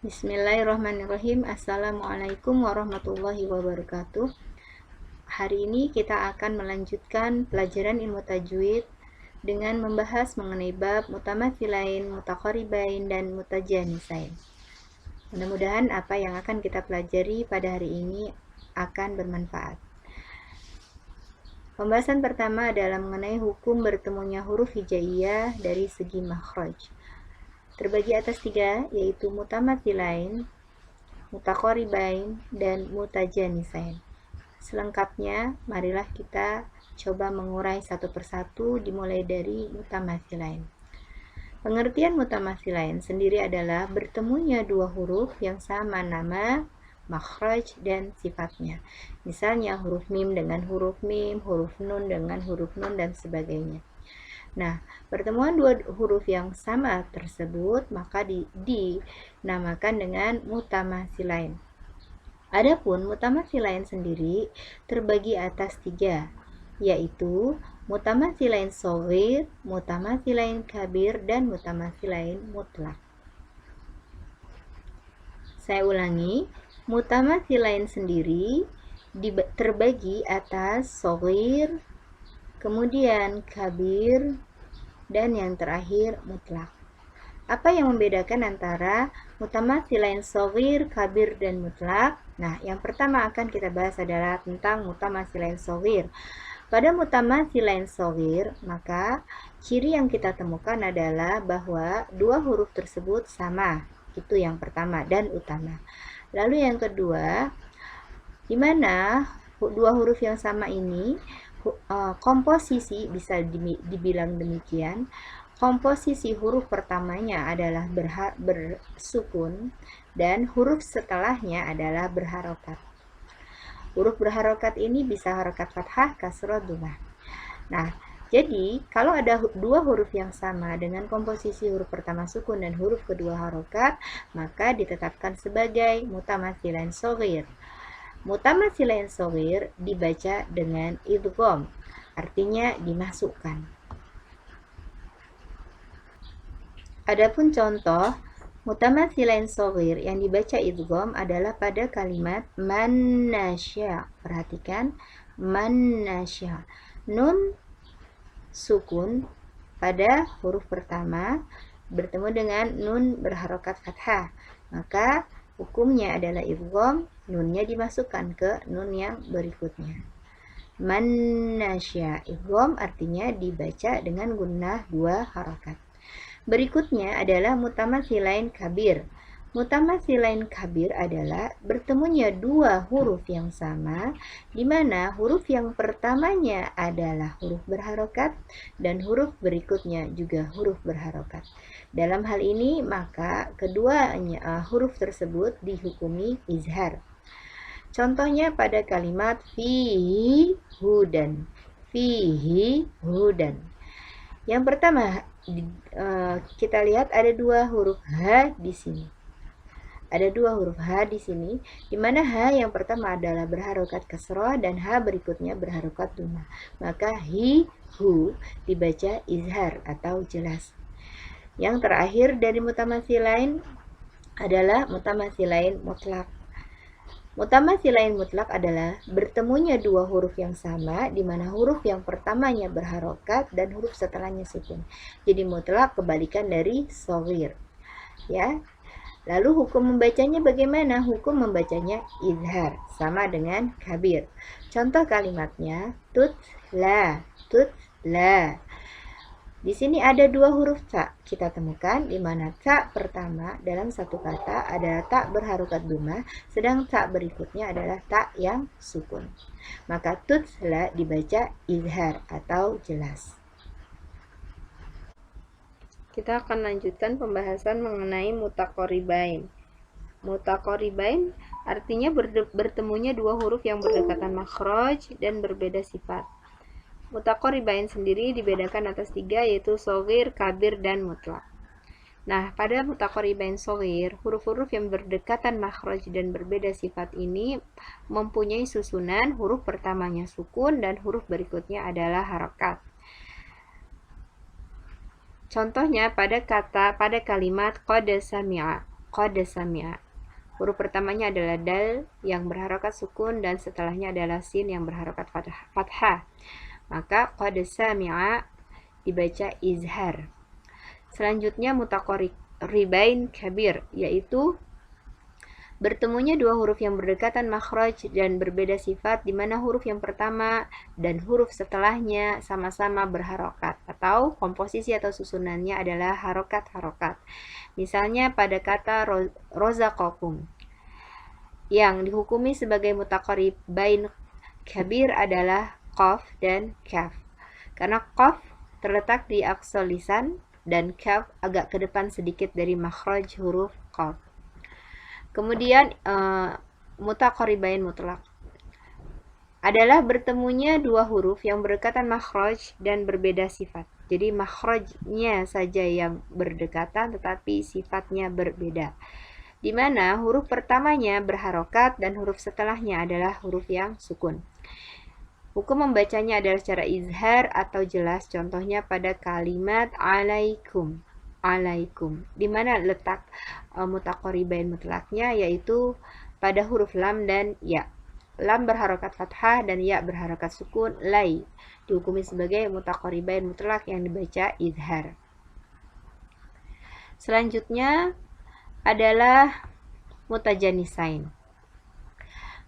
Bismillahirrahmanirrahim. Assalamualaikum warahmatullahi wabarakatuh. Hari ini kita akan melanjutkan pelajaran ilmu tajwid dengan membahas mengenai bab mutamathilain, mutaqaribain, dan mutajanisain. Mudah-mudahan apa yang akan kita pelajari pada hari ini akan bermanfaat. Pembahasan pertama adalah mengenai hukum bertemunya huruf hijaiyah dari segi makhraj. Terbagi atas 3, yaitu mutamathilain, mutaqaribain, dan mutajanisain. Selengkapnya, marilah kita coba mengurai satu persatu dimulai dari mutamathilain. Pengertian mutamathilain sendiri adalah bertemunya dua huruf yang sama nama, makhraj, dan sifatnya. Misalnya huruf mim dengan huruf mim, huruf nun dengan huruf nun, dan sebagainya. Nah, pertemuan dua huruf yang sama tersebut maka dinamakan dengan mutamathilain. Adapun mutamathilain sendiri terbagi atas 3, yaitu mutamathilain shaghir, mutamathilain kabir, dan mutamathilain mutlak. Saya ulangi, mutamathilain sendiri terbagi atas shaghir, kemudian kabir, dan yang terakhir mutlak. Apa yang membedakan antara mutamathilain shaghir, kabir, dan mutlak? Nah, yang pertama akan kita bahas adalah tentang mutamathilain shaghir. Pada mutamathilain shaghir, maka ciri yang kita temukan adalah bahwa dua huruf tersebut sama. Itu yang pertama dan utama. Lalu yang kedua, di mana dua huruf yang sama ini komposisi bisa dibilang demikian. Komposisi huruf pertamanya adalah bersukun dan huruf setelahnya adalah berharokat. Huruf berharokat ini bisa harokat fathah, kasroh, dhammah. Nah, jadi kalau ada dua huruf yang sama dengan komposisi huruf pertama sukun dan huruf kedua harokat, maka ditetapkan sebagai mutamathilain shaghir. Mutamathilain shaghir dibaca dengan idgham, artinya dimasukkan. Adapun contoh mutamathilain shaghir yang dibaca idgham adalah pada kalimat man nasya. Perhatikan, man nasya. Nun sukun pada huruf pertama bertemu dengan nun berharokat fathah, maka hukumnya adalah idgham, nunnya dimasukkan ke nun yang berikutnya. Man nasya, idgham artinya dibaca dengan gunnah 2 harokat. Berikutnya adalah mutamathilain kabir. Mutamathilain kabir adalah bertemunya dua huruf yang sama, di mana huruf yang pertamanya adalah huruf berharokat dan huruf berikutnya juga huruf berharokat. Dalam hal ini maka keduanya huruf tersebut dihukumi izhar. Contohnya pada kalimat fihi hudan. Fihi hudan. Yang pertama, kita lihat ada dua huruf H di sini. Ada dua huruf H di sini, di mana H yang pertama adalah berharokat kasroh dan H berikutnya berharokat dhammah. Maka hi, hu dibaca izhar atau jelas. Yang terakhir dari mutamathilain adalah mutamathilain mutlak. Mutamathilain mutlak adalah bertemunya dua huruf yang sama, di mana huruf yang pertamanya berharokat dan huruf setelahnya sukun. Jadi mutlak kebalikan dari shaghir. Ya. Lalu hukum membacanya bagaimana? Hukum membacanya izhar, sama dengan kabir. Contoh kalimatnya tutla, tutla. Di sini ada dua huruf ta kita temukan, di mana ta pertama dalam satu kata adalah ta berharokat dhammah, sedang ta berikutnya adalah ta yang sukun. Maka tutla dibaca izhar atau jelas. Kita akan lanjutkan pembahasan mengenai mutaqaribain. Mutaqaribain artinya bertemunya dua huruf yang berdekatan makhraj dan berbeda sifat. Mutaqaribain sendiri dibedakan atas 3, yaitu shaghir, kabir, dan mutlak. Nah, pada mutaqaribain shaghir, huruf-huruf yang berdekatan makhraj dan berbeda sifat ini mempunyai susunan huruf pertamanya sukun dan huruf berikutnya adalah harokat. Contohnya pada kalimat qad sami'a. qad sami'a. Huruf pertamanya adalah dal yang berharokat sukun dan setelahnya adalah sin yang berharokat fathah. Maka qad sami'a dibaca izhar. Selanjutnya mutaqaribain kabir, yaitu bertemunya dua huruf yang berdekatan makhraj dan berbeda sifat, di mana huruf yang pertama dan huruf setelahnya sama-sama berharokat atau komposisi atau susunannya adalah harokat-harokat. Misalnya pada kata rozaqakum, yang dihukumi sebagai mutaqaribain kabir adalah qaf dan kaf. Karena qaf terletak di aqsal lisan dan kaf agak ke depan sedikit dari makhraj huruf qaf. Kemudian mutaqaribain mutlaq adalah bertemunya dua huruf yang berdekatan makhraj dan berbeda sifat. Jadi makhrajnya saja yang berdekatan tetapi sifatnya berbeda. Di mana huruf pertamanya berharokat dan huruf setelahnya adalah huruf yang sukun. Hukum membacanya adalah secara izhar atau jelas, contohnya pada kalimat alaikum. Alaikum, di mana letak mutaqaribain mutlaknya, yaitu pada huruf lam dan ya. Lam berharokat fathah dan ya berharokat sukun, lai, dihukumi sebagai mutaqaribain mutlak yang dibaca izhar. Selanjutnya adalah mutajanisain.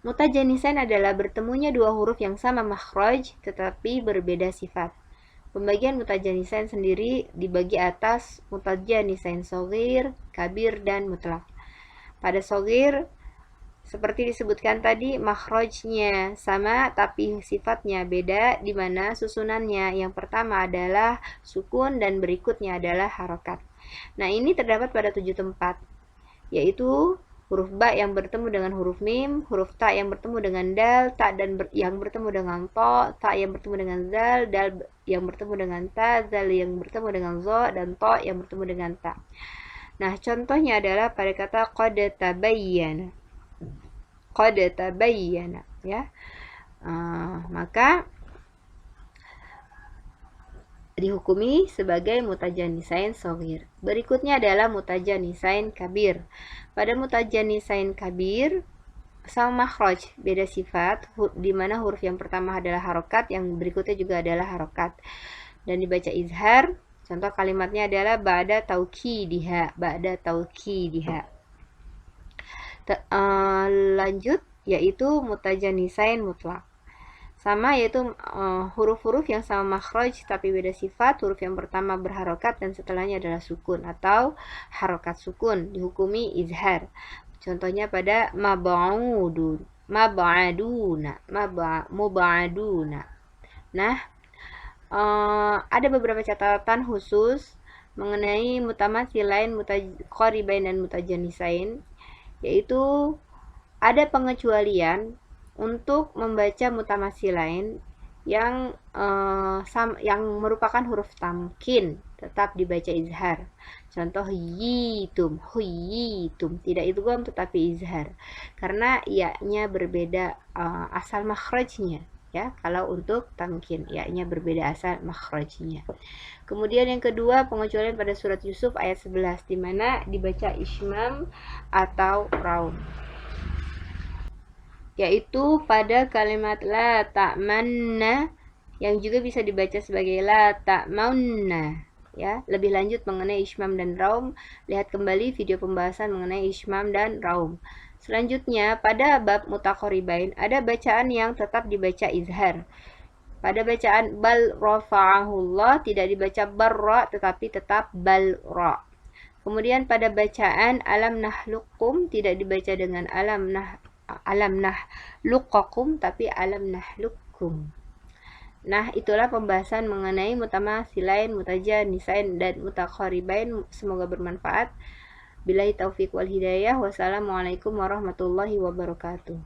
Mutajanisain adalah bertemunya dua huruf yang sama makhraj tetapi berbeda sifat. Pembagian mutajanisain sendiri dibagi atas mutajanisain shogir, kabir, dan mutlak. Pada shogir, seperti disebutkan tadi, makhrajnya sama tapi sifatnya beda, di mana susunannya yang pertama adalah sukun dan berikutnya adalah harokat. Nah, ini terdapat pada 7 tempat, yaitu huruf ba yang bertemu dengan huruf mim, huruf ta yang bertemu dengan dal, yang bertemu dengan to, ta yang bertemu dengan zal yang bertemu dengan ta, zal yang bertemu dengan zo, dan to yang bertemu dengan ta. Nah, contohnya adalah pada kata qad tabayyana. Qad tabayyana, ya. Maka dihukumi sebagai mutajanisain shogir. Berikutnya adalah mutajanisain kabir. Pada mutajanisain kabir sama makhraj, beda sifat, di mana huruf yang pertama adalah harokat, yang berikutnya juga adalah harokat dan dibaca izhar. Contoh kalimatnya adalah ba'da tauqidiha, ba'da tauqidiha. Lanjut, yaitu mutajanisain mutlak. Sama, yaitu huruf-huruf yang sama makhraj tapi beda sifat. Huruf yang pertama berharokat dan setelahnya adalah sukun atau harokat sukun, dihukumi izhar. Contohnya pada mab'udun, mab'aduna, mub'aduna. Nah, ada beberapa catatan khusus mengenai mutamatsilain, mutaqaribain, dan mutajanisain, yaitu ada pengecualian untuk membaca mutamatsilain yang merupakan huruf tamkin tetap dibaca izhar. Contoh yitum, huyitum, tidak idgham tetapi izhar karena ya-nya berbeda asal makhrajnya, ya. Kalau untuk tamkin ya-nya berbeda asal makhrajnya. Kemudian yang kedua, pengecualian pada surat Yusuf ayat 11 di mana dibaca ismam atau raum, yaitu pada kalimat la ta'manna yang juga bisa dibaca sebagai la ta'maunna, ya. Lebih lanjut mengenai ismam dan raum, lihat kembali video pembahasan mengenai ismam dan raum. Selanjutnya pada bab mutaqaribain ada bacaan yang tetap dibaca izhar. Pada bacaan bal rafa'ahullah tidak dibaca barra tetapi tetap bal ra. Kemudian pada bacaan alam nahlukum tidak dibaca dengan alam nahluqakum tapi alam nahlukum. Nah, itulah pembahasan mengenai mutamatsilain, mutajanisain, dan mutaqaribain. Semoga bermanfaat. Billahi taufiq wal hidayah. Wassalamualaikum warahmatullahi wabarakatuh.